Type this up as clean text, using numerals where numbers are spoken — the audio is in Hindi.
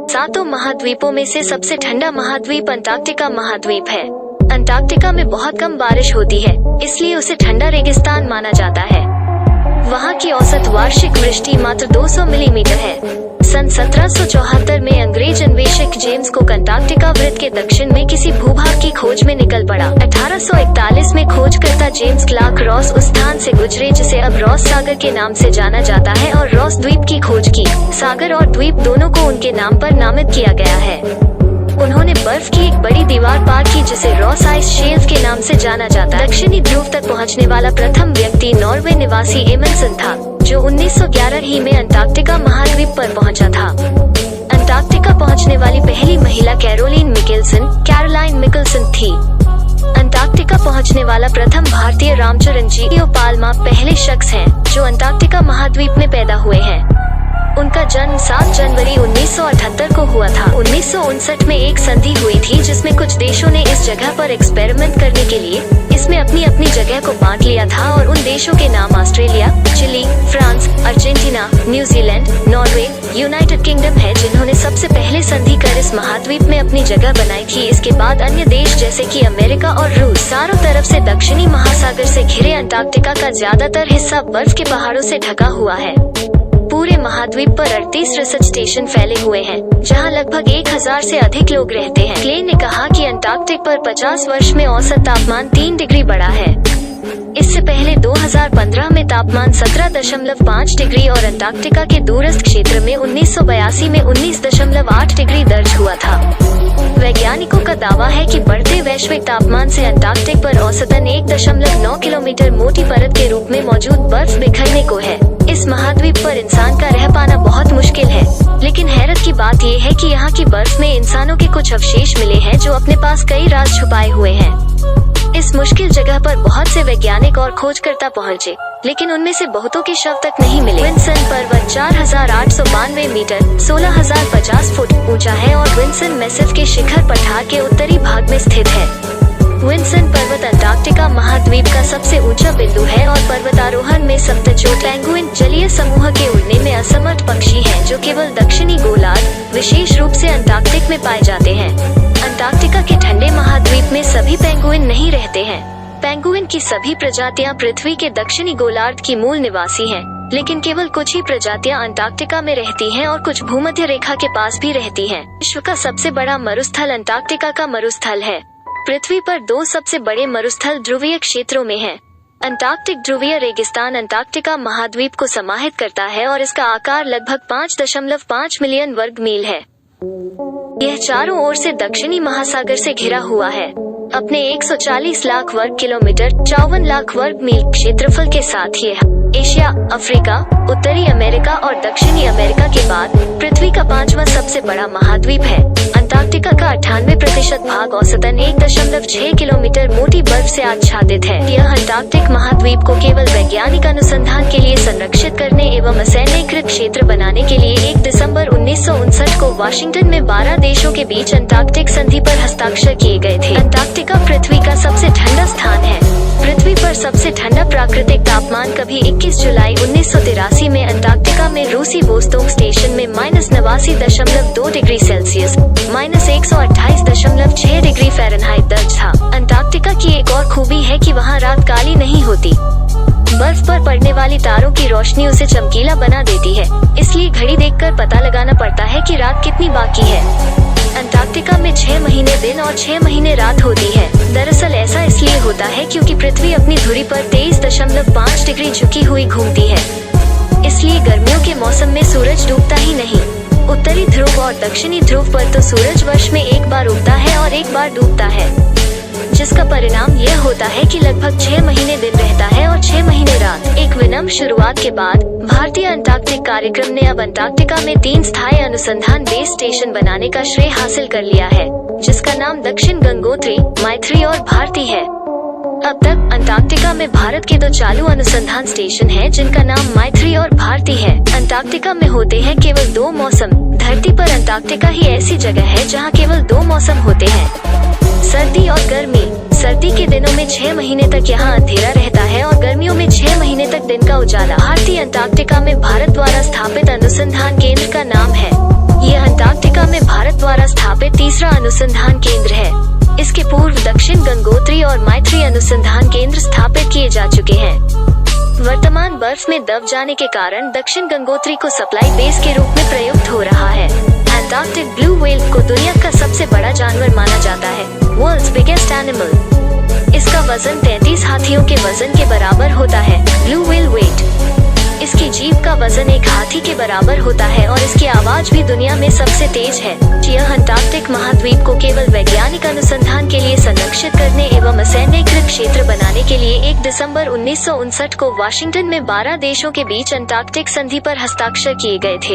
सातों महाद्वीपों में से सबसे ठंडा महाद्वीप अंटार्कटिका महाद्वीप है। अंटार्कटिका में बहुत कम बारिश होती है, इसलिए उसे ठंडा रेगिस्तान माना जाता है। वहाँ की औसत वार्षिक वृष्टि मात्र 200 मिलीमीटर है। सन 1774 में अंग्रेज अन्वेषक जेम्स कुक अंटार्कटिका वृत्त के दक्षिण में किसी भूभाग की खोज में निकल पड़ा। 1841 में खोजकर्ता जेम्स क्लार्क रॉस उस स्थान से गुजरे जिसे अब रॉस सागर के नाम से जाना जाता है और रॉस द्वीप की खोज की। सागर और द्वीप दोनों को उनके नाम पर नामित किया गया है। उन्होंने बर्फ की एक बड़ी दीवार पार की जिसे रॉस आइस शेल्फ के नाम से जाना जाता है। दक्षिणी ध्रुव तक पहुंचने वाला प्रथम व्यक्ति नॉर्वे निवासी एमंडसन था, जो 1911 ही में अंटार्कटिका महाद्वीप पर पहुंचा था। अंटार्कटिका पहुंचने वाली पहली महिला कैरोलाइन मिकेल्सन थी। अंटार्कटिका पहुंचने वाला प्रथम भारतीय रामचरण जी पाल्मा पहले शख्स हैं जो अंटार्कटिका महाद्वीप में पैदा हुए हैं। उनका जन्म 7 जनवरी 1978 को हुआ था। 1959 में एक संधि हुई थी जिसमें कुछ देशों ने इस जगह पर एक्सपेरिमेंट करने के लिए इसमें अपनी अपनी जगह को बांट लिया था और उन देशों के नाम Australia, Chile, France, Argentina, New Zealand, Norway, United Kingdom है, जिन्होंने सबसे पहले संधि कर इस महाद्वीप में अपनी जगह बनाई थी। इसके बाद अन्य देश जैसे कि अमेरिका और रूस। चारों तरफ से दक्षिणी महासागर से घिरे अंटार्कटिका का ज्यादातर हिस्सा बर्फ के पहाड़ों से ढका हुआ है। पूरे महाद्वीप पर 38 रिसर्च स्टेशन फैले हुए हैं, जहां लगभग 1000 से अधिक लोग रहते हैं। क्ले ने कहा कि अंटार्कटिक पर 50 वर्ष में औसत तापमान 3 डिग्री बढ़ा है। इससे पहले 2015 में तापमान 17.5 डिग्री और अंटार्कटिका के दूरस्थ क्षेत्र में 1982 में 19.8 डिग्री दर्ज हुआ था। वैज्ञानिकों का दावा है कि बढ़ते वैश्विक तापमान से अंटार्कटिक पर औसतन 1.9 किलोमीटर मोटी परत के रूप में मौजूद बर्फ बिखरने को है। इस महाद्वीप पर इंसान का रह पाना बहुत मुश्किल है, लेकिन हैरत की बात ये है कि यहाँ की बर्फ में इंसानों के कुछ अवशेष मिले हैं जो अपने पास कई राज छुपाए हुए हैं। इस मुश्किल जगह पर बहुत से वैज्ञानिक और खोजकर्ता पहुँचे, लेकिन उनमें से बहुतों के शव तक नहीं मिले। विंसन पर्वत 4892 मीटर 16,050 फुट ऊंचा है और विंसन मैसिव के शिखर पठार के उत्तरी भाग में स्थित है। विंसन पर्वत अंटार्कटिका महाद्वीप का सबसे ऊंचा बिंदु है और पर्वतारोहण में सप्तचोट पेंगुइन जलीय समूह के उड़ने में असमर्थ पक्षी हैं, जो केवल दक्षिणी गोलार्ध विशेष रूप से अंटार्कटिक में पाए जाते हैं। अंटार्कटिका के ठंडे महाद्वीप में सभी पेंगुइन नहीं रहते हैं। पेंगुइन की सभी प्रजातियां पृथ्वी के दक्षिणी गोलार्ध की मूल निवासी हैं, लेकिन केवल कुछ ही प्रजातियां अंटार्कटिका में रहती हैं और कुछ भूमध्य रेखा के पास भी रहती हैं। विश्व का सबसे बड़ा मरुस्थल अंटार्कटिका का मरुस्थल है। पृथ्वी पर 2 सबसे बड़े मरुस्थल ध्रुवीय क्षेत्रों में हैं। अंटार्कटिक ध्रुवीय रेगिस्तान अंटार्कटिका महाद्वीप को समाहित करता है और इसका आकार लगभग 5.5 मिलियन वर्ग मील है। यह चारों ओर से दक्षिणी महासागर से घिरा हुआ है। अपने 140 लाख वर्ग किलोमीटर 54 लाख वर्ग मील क्षेत्रफल के साथ यह एशिया, अफ्रीका, उत्तरी अमेरिका और दक्षिणी अमेरिका के बाद पृथ्वी का 5वां सबसे बड़ा महाद्वीप है। अंटार्कटिका का 98% भाग औसतन 1.6 किलोमीटर मोटी बर्फ से आच्छादित है। यह अंटार्कटिक महाद्वीप को केवल वैज्ञानिक अनुसंधान के लिए संरक्षित करने एवं असैन्यीकृत क्षेत्र बनाने के लिए 1 दिसंबर 1959 को वाशिंगटन में 12 देशों के बीच अंटार्कटिक संधि पर हस्ताक्षर किए गए थे। अंटार्कटिका पृथ्वी का सबसे ठंडा स्थान है। पृथ्वी पर सबसे ठंडा प्राकृतिक तापमान कभी 21 जुलाई 1983 में अंटार्कटिका में रूसी वोस्तोक स्टेशन में -89.2 डिग्री सेल्सियस -128.6 डिग्री फ़ारेनहाइट दर्ज था। अंटार्कटिका की एक और खूबी है कि वहाँ रात काली नहीं होती। बर्फ पर पड़ने वाली तारों की रोशनी उसे चमकीला बना देती है, इसलिए घड़ी देखकर पता लगाना पड़ता है कि रात कितनी बाकी है। अंटार्कटिका में 6 महीने दिन और 6 महीने रात होती है। दरअसल ऐसा इसलिए होता है क्योंकि पृथ्वी अपनी धुरी पर 23.5 डिग्री झुकी हुई घूमती है, इसलिए गर्मियों के मौसम में सूरज डूबता ही नहीं। उत्तरी ध्रुव और दक्षिणी ध्रुव पर तो सूरज वर्ष में एक बार उगता है और एक बार डूबता है, जिसका परिणाम यह होता है कि लगभग 6 महीने दिन रहता है और 6 महीने रात। एक विनम्र शुरुआत के बाद भारतीय अंटार्कटिक कार्यक्रम ने अब अंटार्कटिका में 3 स्थायी अनुसंधान बेस स्टेशन बनाने का श्रेय हासिल कर लिया है, जिसका नाम दक्षिण गंगोत्री, मैत्री और भारती है। अब तक अंटार्कटिका में भारत के 2 चालू अनुसंधान स्टेशन हैं, जिनका नाम मैत्री और भारती है। अंटार्कटिका में होते हैं केवल 2 मौसम। धरती पर अंटार्कटिका ही ऐसी जगह है जहां केवल 2 मौसम होते हैं, सर्दी और गर्मी। सर्दी के दिनों में 6 महीने तक यहाँ अंधेरा रहता है और गर्मियों में 6 महीने तक दिन का उजाला। भारतीय अंटार्कटिका में भारत द्वारा स्थापित अनुसंधान केंद्र का नाम है। यह अंटार्कटिका में भारत द्वारा स्थापित तीसरा अनुसंधान केंद्र है। इसके पूर्व दक्षिण गंगोत्री और मैत्री अनुसंधान केंद्र स्थापित किए जा चुके हैं। वर्तमान बर्फ में दब जाने के कारण दक्षिण गंगोत्री को सप्लाई बेस के रूप में प्रयुक्त हो रहा है। अंटार्कटिक ब्लू व्हेल को दुनिया का सबसे बड़ा जानवर माना जाता है। World's biggest animal. इसका वजन 33 हाथियों के वजन के बराबर होता है। Blue whale weight. इसकी जीभ का वजन एक हाथी के बराबर होता है और इसकी आवाज भी दुनिया में सबसे तेज है। यह अंटार्कटिक महाद्वीप को केवल वैज्ञानिक अनुसंधान के लिए संरक्षित करने एवं असैन्यीकृत क्षेत्र बनाने के लिए 1 दिसंबर 1959 को वाशिंगटन में 12 देशों के बीच अंटार्कटिक संधि पर हस्ताक्षर किए गए थे।